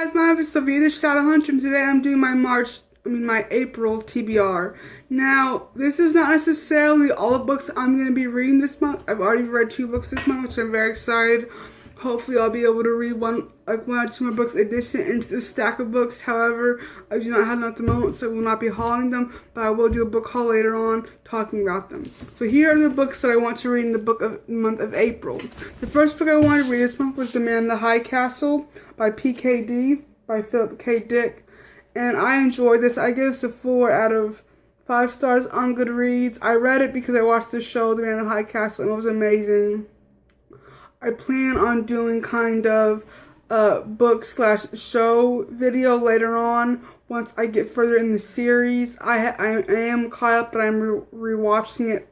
Guys, my name is Sophia, this is Shadow Hunter, and today I'm doing my April TBR. Now, this is not necessarily all the books I'm going to be reading this month. I've already read 2 books this month, which I'm very excited. Hopefully, I'll be able to read one or two more books addition into the stack of books. However, I do not have them at the moment, so I will not be hauling them, but I will do a book haul later on talking about them. So here are the books that I want to read in the month of April. The first book I wanted to read this month was The Man in the High Castle by PKD by Philip K. Dick, and I enjoyed this. I gave this a 4 out of 5 stars on Goodreads. I read it because I watched the show The Man in the High Castle, and it was amazing. I plan on doing kind of a book/show video later on once I get further in the series. I am caught up, but I'm rewatching it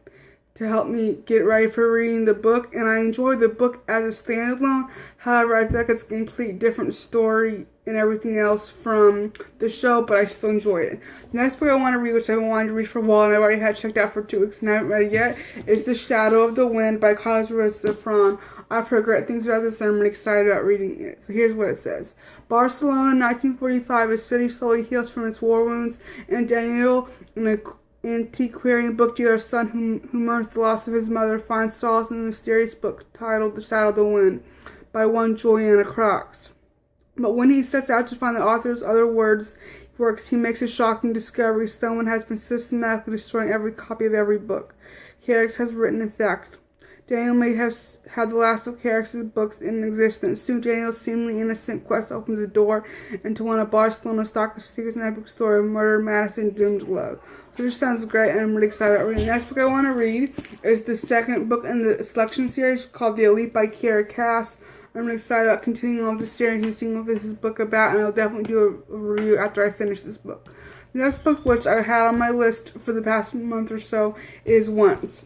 to help me get ready for reading the book, and I enjoyed the book as a standalone. However, I feel like it's a complete different story and everything else from the show, but I still enjoyed it. The next book I want to read, which I've been wanting to read for a while, and I've already had checked out for 2 weeks and I haven't read it yet, is The Shadow of the Wind by Carlos Ruiz-Zafran. I've heard great things about this, and I'm really excited about reading it. So here's what it says. Barcelona, 1945, a city slowly heals from its war wounds, and Daniel, an antiquarian book dealer's son who mourns the loss of his mother, finds solace in a mysterious book titled The Shadow of the Wind by one Juliana Crox. But when he sets out to find the author's other works, he makes a shocking discovery. Someone has been systematically destroying every copy of every book Carrix has written. In fact, Daniel may have had the last of Carrix's books in existence. Soon, Daniel's seemingly innocent quest opens the door into one of Barcelona's darkest secrets, an epic story of murder, madness, and doomed love. So this sounds great, and I'm really excited about reading. The next book I want to read is the second book in the selection series called The Elite by Kiera Cass. I'm really excited about continuing on with the series and seeing what this is book about, and I'll definitely do a review after I finish this book. The next book, which I had on my list for the past month or so, is Once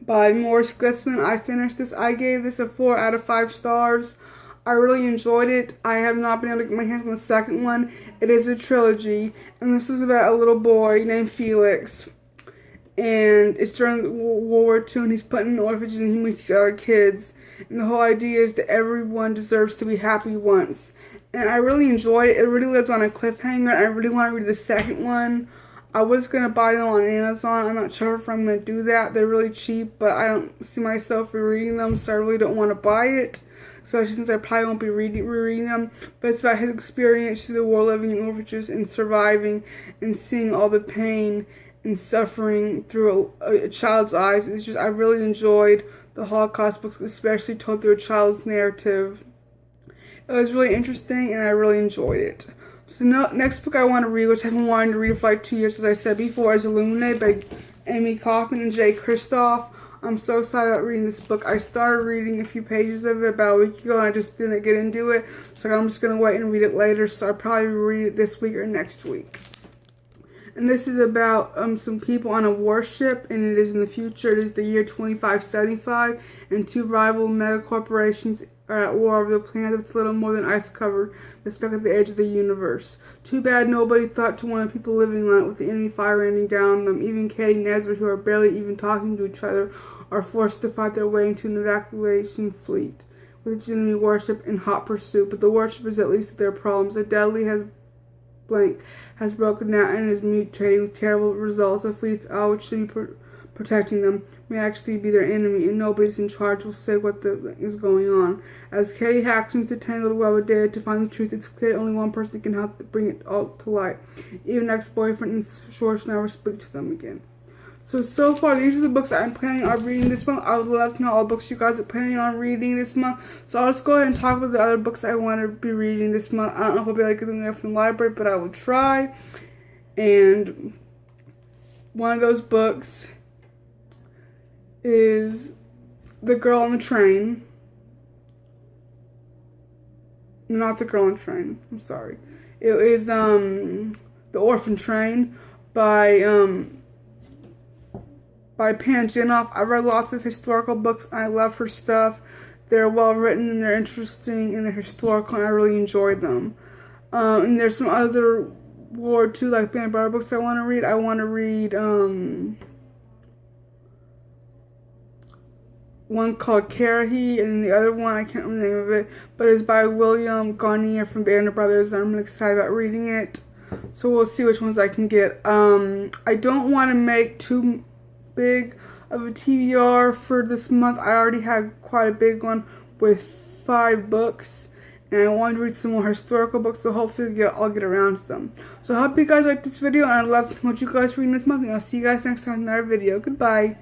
by Morris Glissman. I finished this. I gave this a 4 out of 5 stars. I really enjoyed it. I have not been able to get my hands on the second one. It is a trilogy, and this is about a little boy named Felix. And it's during World War II, and he's put in orphanages, and he meets other kids. And the whole idea is that everyone deserves to be happy once. And I really enjoyed it. It really lives on a cliffhanger. I really want to read the second one. I was going to buy them on Amazon. I'm not sure if I'm going to do that. They're really cheap, but I don't see myself rereading them, so I really don't want to buy it. Especially since I probably won't be rereading them. But it's about his experience through the war, living in orphanages and surviving and seeing all the pain and suffering through a child's eyes. It's just, I really enjoyed the Holocaust books, especially told through a child's narrative. It was really interesting, and I really enjoyed it. So next book I want to read, which I've been wanting to read for like 2 years, as I said before, is Illuminate by Amy Kaufman and Jay Kristoff. I'm so excited about reading this book. I started reading a few pages of it about a week ago, and I just didn't get into it. So I'm just going to wait and read it later, so I'll probably read it this week or next week. And this is about some people on a warship, and it is in the future. It is the year 2575, and 2 rival megacorporations are at war over the planet that's little more than ice covered, the speck at the edge of the universe. Too bad nobody thought to want people living on it with the enemy fire raining down on them. Even Katie and Ezra, who are barely even talking to each other, are forced to fight their way into an evacuation fleet with its enemy warship in hot pursuit. But the warship is at least at their problems. The deadly has broken down and is mutating with terrible results. The fleet's which should be protecting them may actually be their enemy, and nobody's in charge will say what is going on. As Katie hacks into the tangled web of data to find the truth, it's clear only one person can help bring it all to light. Even ex-boyfriend and Shores never speak to them again. So far, these are the books I'm planning on reading this month. I would love to know all the books you guys are planning on reading this month. So I'll just go ahead and talk about the other books I want to be reading this month. I don't know if I'll be able to get them there from the library, but I will try. And one of those books is The Girl on the Train. Not The Girl on the Train. I'm sorry. It is The Orphan Train by Pam Jenoff. I read lots of historical books, and I love her stuff. They're well written, and they're interesting, and they're historical, and I really enjoyed them. And there's some other World War II, like Band Bar books I want to read. I want to read one called Karahi, and the other one, I can't remember the name of it, but it's by William Garnier from Band of Brothers, and I'm really excited about reading it. So we'll see which ones I can get. I don't want to make too big of a TBR for this month. I already had quite a big one with 5 books, and I want to read some more historical books, so hopefully I'll get around to some. So I hope you guys liked this video, and I'd love to know what you guys read this month, and I'll see you guys next time in another video. Goodbye.